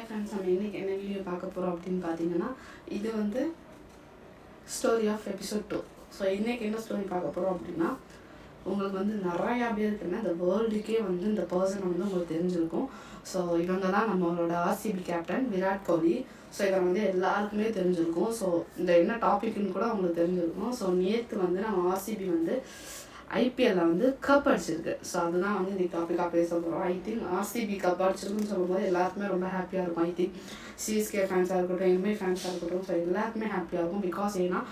Friends, நம்ம இன்றைக்கி என்ன வீடியோ பார்க்க போகிறோம் அப்படின்னு பார்த்தீங்கன்னா, இது வந்து ஸ்டோரி ஆஃப் எபிசோட் 2. ஸோ இன்றைக்கி என்ன ஸ்டோரி பார்க்க போகிறோம் அப்படின்னா, உங்களுக்கு வந்து நிறையா பேருக்குன்னா இந்த வேர்ல்டுக்கே வந்து இந்த பர்சன் வந்து உங்களுக்கு தெரிஞ்சிருக்கும். ஸோ இவங்க தான் நம்மளோட RCB captain Virat Kohli. So இதை வந்து எல்லாருக்குமே தெரிஞ்சிருக்கும். ஸோ இந்த என்ன டாபிக்னு கூட அவங்களுக்கு தெரிஞ்சிருக்கும். ஸோ நேற்று வந்து நம்ம ஆர்சிபி வந்து ஐபிஎல்லில் வந்து கப் அடிச்சிருக்கு. ஸோ அதுதான் வந்து இந்த டாப்பிக்காக பேச போகிறோம். ஐ திங்க் ஆர்சிபி கப் அடிச்சிருக்குன்னு சொல்லும்போது எல்லாருக்குமே ரொம்ப ஹாப்பியாக இருக்கும். ஐ திங்க் சிஎஸ்கே ஃபேன்ஸாக இருக்கட்டும், எம்ஐ ஃபேன்ஸாக இருக்கட்டும், ஸோ எல்லாருக்குமே ஹாப்பியாக இருக்கும். பிகாஸ் ஏன்னா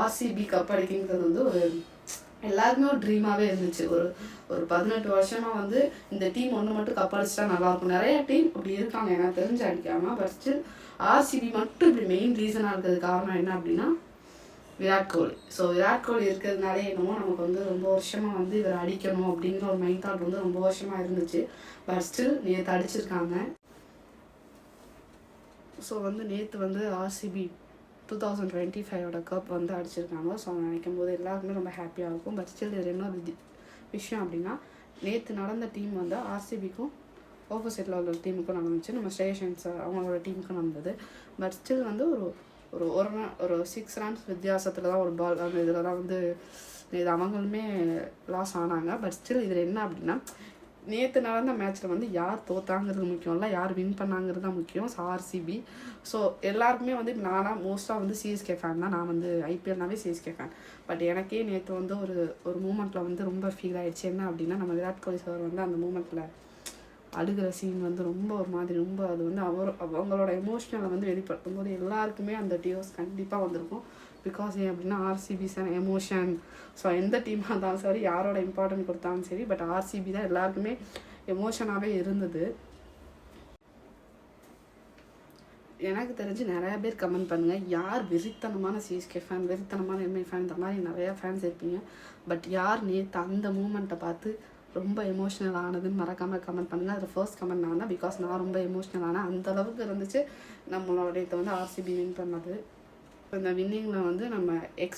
ஆர்சிபி கப் அடிக்கிறது வந்து ஒரு எல்லாருக்குமே ஒரு ட்ரீமாகவே இருந்துச்சு. ஒரு 18 வருஷமாக வந்து இந்த டீம் ஒன்று மட்டும் கப் அடிச்சிட்டா நல்லாயிருக்கும். நிறைய டீம் அப்படி இருக்காங்க எனக்கு தெரிஞ்சு அடிக்காமல். பட் ஸ்டில் ஆர்சிபி மட்டும் இப்படி மெயின் ரீசனாக இருக்கிறது காரணம் என்ன அப்படின்னா விராட் கோலி. ஸோ விராட் கோலி இருக்கிறதுனாலே என்னமோ நமக்கு வந்து ரொம்ப வருஷமாக வந்து இவர் அடிக்கணும் அப்படிங்கிற ஒரு மைண்ட் தாட் வந்து ரொம்ப வருஷமாக இருந்துச்சு. பட் ஸ்டில் நேற்று அடிச்சிருக்காங்க. ஸோ வந்து நேற்று வந்து ஆர்சிபி 2025 கப் வந்து அடிச்சிருக்காங்க. ஸோ அதை நினைக்கும் போது எல்லாருக்குமே ரொம்ப ஹாப்பியாக இருக்கும். பட் ஸ்டில் இது என்ன விஷயம் அப்படின்னா, நேற்று நடந்த டீம் வந்து ஆர்சிபிக்கும் ஆப்போசிட்டில் உள்ள டீமுக்கும் நடந்துச்சு. நம்ம ஸ்டேஷன்ஸ் அவங்களோட டீமுக்கும் நடந்தது. பட் ஸ்டில் வந்து ஒரு 6 runs வித்தியாசத்தில் தான் ஒரு பால் அந்த இதில் தான் வந்து இது அவங்களுமே லாஸ் ஆனாங்க. பட் ஸ்டில் இதில் என்ன அப்படின்னா, நேற்று நடந்த மேட்ச்சில் வந்து யார் தோத்தாங்கிறது முக்கியம் இல்லை, யார் வின் பண்ணாங்கிறது தான் முக்கியம். So RCB. ஸோ எல்லாருக்குமே வந்து நானாக மோஸ்ட்டாக வந்து சிஎஸ்கே ஃபேன் தான். நான் வந்து ஐபிஎல்னாவே சிஎஸ்கே ஃபேன். பட் எனக்கே நேற்று வந்து ஒரு மூமெண்ட்டில் வந்து ரொம்ப ஃபீல் ஆகிடுச்சு. என்ன அப்படின்னா, நம்ம விராட் கோலி சார் வந்து அந்த மூமெண்ட்டில் அழுகிற சீன் வந்து ரொம்ப ஒரு மாதிரி ரொம்ப அது வந்து அவங்களோட எமோஷ்னலை வந்து வெளிப்படுத்தும் போது எல்லாருக்குமே அந்த டியோஸ் கண்டிப்பாக வந்திருக்கும். பிகாஸ் ஏன் அப்படின்னா ஆர்சிபி சார் எமோஷன். ஸோ எந்த டீமாக இருந்தாலும் சரி, யாரோட இம்பார்ட்டன்ட் கொடுத்தாலும் சரி, பட் ஆர்சிபி தான் எல்லாருக்குமே எமோஷனாகவே இருந்தது. எனக்கு தெரிஞ்சு நிறையா பேர் கமெண்ட் பண்ணுங்கள், யார் வெறித்தனமான சிஎஸ்கே ஃபேன், வெறித்தனமான எம்ஐ ஃபேன், இந்த மாதிரி நிறையா ஃபேன்ஸ் இருப்பீங்க. பட் யார் நேற்று அந்த மூமெண்ட்டை பார்த்து ரொம்ப எமோஷ்னல் ஆனதுன்னு மறக்காமல் கமெண்ட் பண்ணுங்கள். அதில் ஃபர்ஸ்ட் கமெண்ட் நான் தான். பிகாஸ் நான் ரொம்ப எமோஷ்னல் ஆனேன். அந்தளவுக்கு இருந்துச்சு நம்மளோட நேற்று வந்து ஆர்சிபி வின் பண்ணது. இந்த வின்னிங்கில் வந்து நம்ம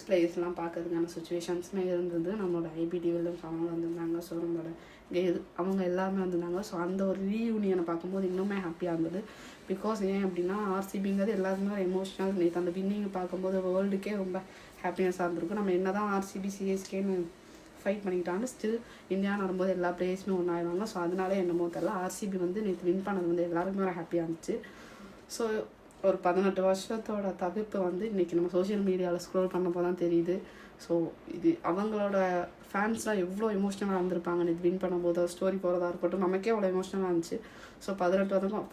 பிளேயர்ஸ்லாம் பார்க்கறதுக்கான சுச்சுவேஷன்ஸுமே இருந்தது. நம்மளோட ஐபிடி வில்லியம்ஸ் அவங்க வந்திருந்தாங்க. ஸோ நம்மளோட அவங்க எல்லாருமே வந்திருந்தாங்க. ஸோ அந்த ஒரு ரீயூனியனை பார்க்கும்போது இன்னுமே ஹாப்பியாக இருந்தது. பிகாஸ் ஏன் அப்படின்னா ஆர்சிபிங்கிறது எல்லாருக்குமே ஒரு எமோஷ்னல். நேற்று அந்த வின்னிங்கை பார்க்கும்போது வேர்ல்டுக்கே ரொம்ப ஹாப்பினஸாக இருந்திருக்கும். நம்ம என்ன தான் ஆர்சிபி சிஎஸ்கேன்னு ஃபைட் பண்ணிக்கிட்டாங்க, ஸ்டில் இந்தியான்னு வரும்போது எல்லா பிளேயர்ஸுமே ஒன்றாயிடுவாங்க. ஸோ அதனால என்னமோ தெரியல, ஆர்சிபி வந்து நேற்று வின் பண்ணது வந்து எல்லாருக்குமே ஒரு ஹாப்பியாக இருந்துச்சு. ஸோ ஒரு 18 வருஷத்தோட தவிர்ப்பு வந்து இன்றைக்கி நம்ம சோஷியல் மீடியாவில் ஸ்க்ரோல் பண்ணப்போ தான் தெரியுது. ஸோ இது அவங்களோட ஃபேன்ஸ்லாம் எவ்வளோ எமோஷ்னலாக இருந்திருப்பாங்க நேற்று வின் பண்ணும்போது. ஸ்டோரி போகிறதா இருக்கட்டும், நமக்கே அவ்வளோ எமோஷ்னலாக இருந்துச்சு. ஸோ 18 வருஷமாக